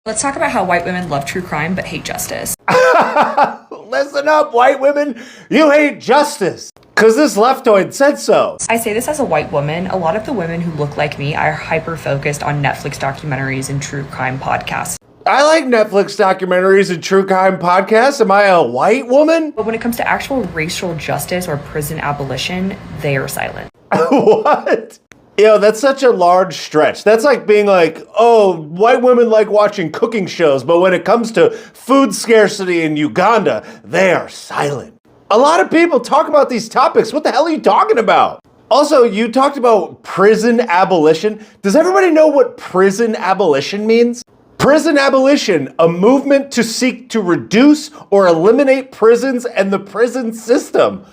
Let's talk about how white women love true crime but hate justice. Listen up, white women. You hate justice. Because this leftoid said so. I say this as a white woman. A lot of the women who look like me are hyper-focused on Netflix documentaries and true crime podcasts. I like Netflix documentaries and true crime podcasts. Am I a white woman? But when it comes to actual racial justice or prison abolition, they are silent. What? That's such a large stretch. That's like being like, oh, white women like watching cooking shows, but when it comes to food scarcity in Uganda, they are silent. A lot of people talk about these topics. What the hell are you talking about? Also, you talked about prison abolition. Does everybody know what prison abolition means? Prison abolition, a movement to seek to reduce or eliminate prisons and the prison system.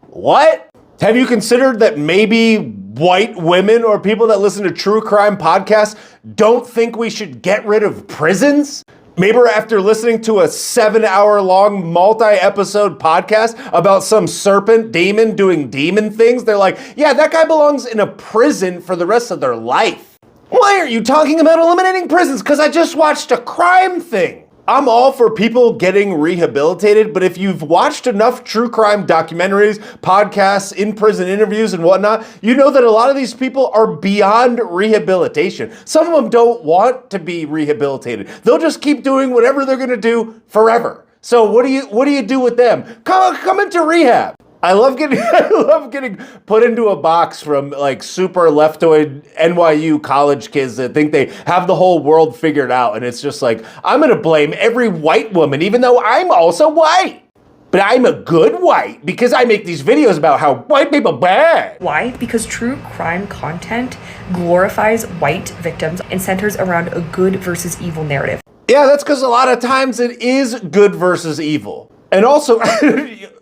What? Have you considered that maybe white women or people that listen to true crime podcasts don't think we should get rid of prisons? Maybe after listening to a 7-hour-long multi-episode podcast about some serpent demon doing demon things, they're like, yeah, that guy belongs in a prison for the rest of their life. Why are you talking about eliminating prisons? Because I just watched a crime thing. I'm all for people getting rehabilitated, but if you've watched enough true crime documentaries, podcasts, in-prison interviews and whatnot, you know that a lot of these people are beyond rehabilitation. Some of them don't want to be rehabilitated. They'll just keep doing whatever they're gonna do forever. So what do you do with them? Come into rehab. I love getting put into a box from like super leftoid NYU college kids that think they have the whole world figured out. And it's just like, I'm gonna blame every white woman, even though I'm also white. But I'm a good white because I make these videos about how white people bad. Why? Because true crime content glorifies white victims and centers around a good versus evil narrative. Yeah, that's because a lot of times it is good versus evil. And also,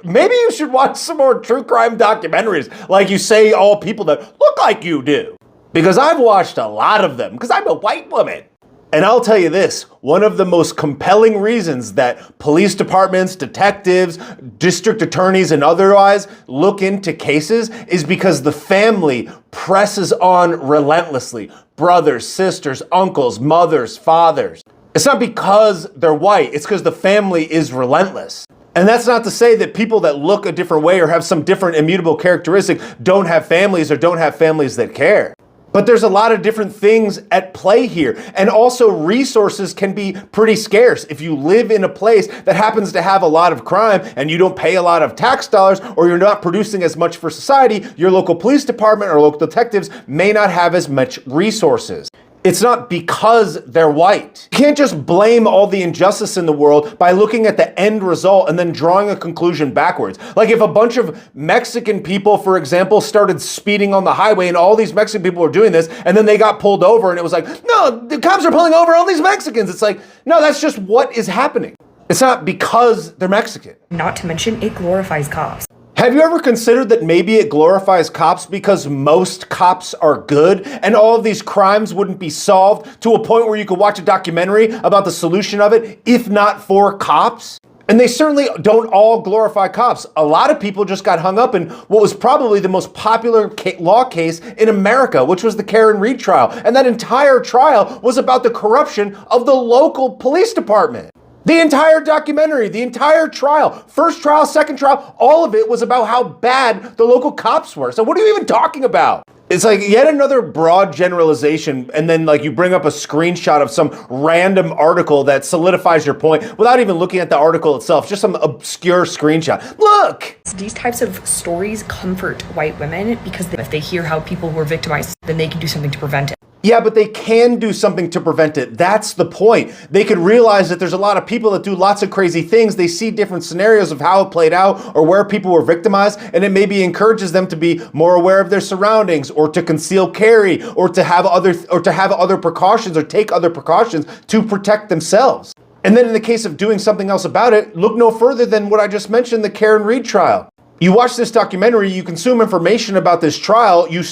maybe you should watch some more true crime documentaries, like you say, all people that look like you do. Because I've watched a lot of them, because I'm a white woman. And I'll tell you this, one of the most compelling reasons that police departments, detectives, district attorneys, and otherwise look into cases is because the family presses on relentlessly. Brothers, sisters, uncles, mothers, fathers. It's not because they're white, it's because the family is relentless. And that's not to say that people that look a different way or have some different immutable characteristic don't have families or don't have families that care. But there's a lot of different things at play here. And also resources can be pretty scarce. If you live in a place that happens to have a lot of crime and you don't pay a lot of tax dollars or you're not producing as much for society, your local police department or local detectives may not have as much resources. It's not because they're white. You can't just blame all the injustice in the world by looking at the end result and then drawing a conclusion backwards. Like if a bunch of Mexican people, for example, started speeding on the highway and all these Mexican people were doing this and then they got pulled over and it was like, no, the cops are pulling over all these Mexicans. It's like, no, that's just what is happening. It's not because they're Mexican. Not to mention, it glorifies cops. Have you ever considered that maybe it glorifies cops because most cops are good and all of these crimes wouldn't be solved to a point where you could watch a documentary about the solution of it, if not for cops? And they certainly don't all glorify cops. A lot of people just got hung up in what was probably the most popular law case in America, which was the Karen Reed trial. And that entire trial was about the corruption of the local police department. The entire documentary, the entire trial, first trial, second trial, all of it was about how bad the local cops were. So what are you even talking about? It's like yet another broad generalization, and then like you bring up a screenshot of some random article that solidifies your point without even looking at the article itself, just some obscure screenshot. Look! These types of stories comfort white women because if they hear how people were victimized, then they can do something to prevent it. Yeah, but they can do something to prevent it. That's the point. They could realize that there's a lot of people that do lots of crazy things. They see different scenarios of how it played out or where people were victimized, and it maybe encourages them to be more aware of their surroundings or to conceal carry or to have other precautions or take other precautions to protect themselves. And then in the case of doing something else about it, look no further than what I just mentioned, the Karen Reed trial. You watch this documentary, you consume information about this trial, you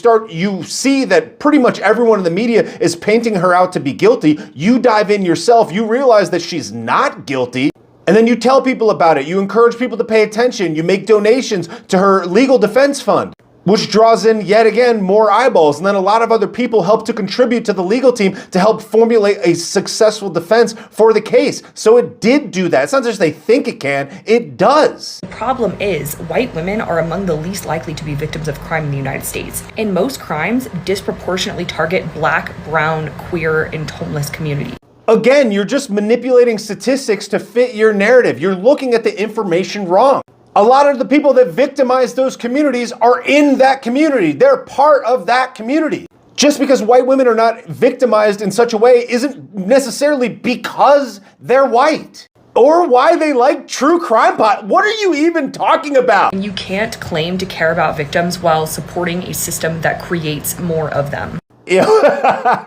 see that pretty much everyone in the media is painting her out to be guilty. You dive in yourself, you realize that she's not guilty, and then you tell people about it. You encourage people to pay attention. You make donations to her legal defense fund. which draws in yet again more eyeballs. And then a lot of other people help to contribute to the legal team to help formulate a successful defense for the case. So it did do that. It's not just they think it can, it does. The problem is, white women are among the least likely to be victims of crime in the United States. And most crimes disproportionately target Black, brown, queer, and homeless communities. Again, you're just manipulating statistics to fit your narrative. You're looking at the information wrong. A lot of the people that victimize those communities are in that community. They're part of that community. Just because white women are not victimized in such a way isn't necessarily because they're white or why they like true crime pot. What are you even talking about? And you can't claim to care about victims while supporting a system that creates more of them. I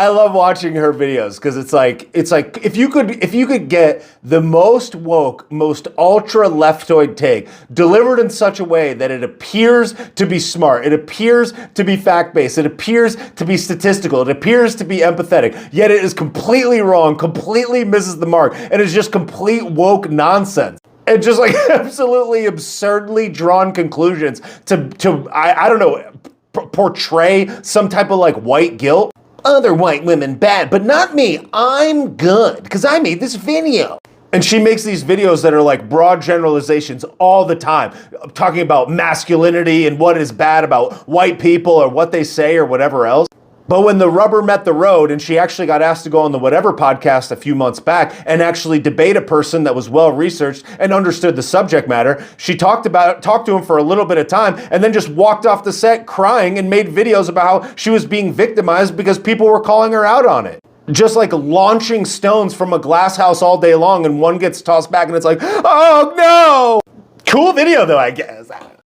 love watching her videos because it's like if you could get the most woke, most ultra leftoid take delivered in such a way that it appears to be smart, it appears to be fact-based, it appears to be statistical, it appears to be empathetic, yet it is completely wrong, completely misses the mark, and is just complete woke nonsense. And just like absolutely absurdly drawn conclusions to I don't know, portray some type of like white guilt. Other white women bad, but not me. I'm good because I made this video. And she makes these videos that are like broad generalizations all the time, talking about masculinity and what is bad about white people or what they say or whatever else. But when the rubber met the road and she actually got asked to go on the Whatever podcast a few months back and actually debate a person that was well researched and understood the subject matter, she talked to him for a little bit of time and then just walked off the set crying and made videos about how she was being victimized because people were calling her out on it. Just like launching stones from a glass house all day long and one gets tossed back and it's like, oh no! Cool video though, I guess.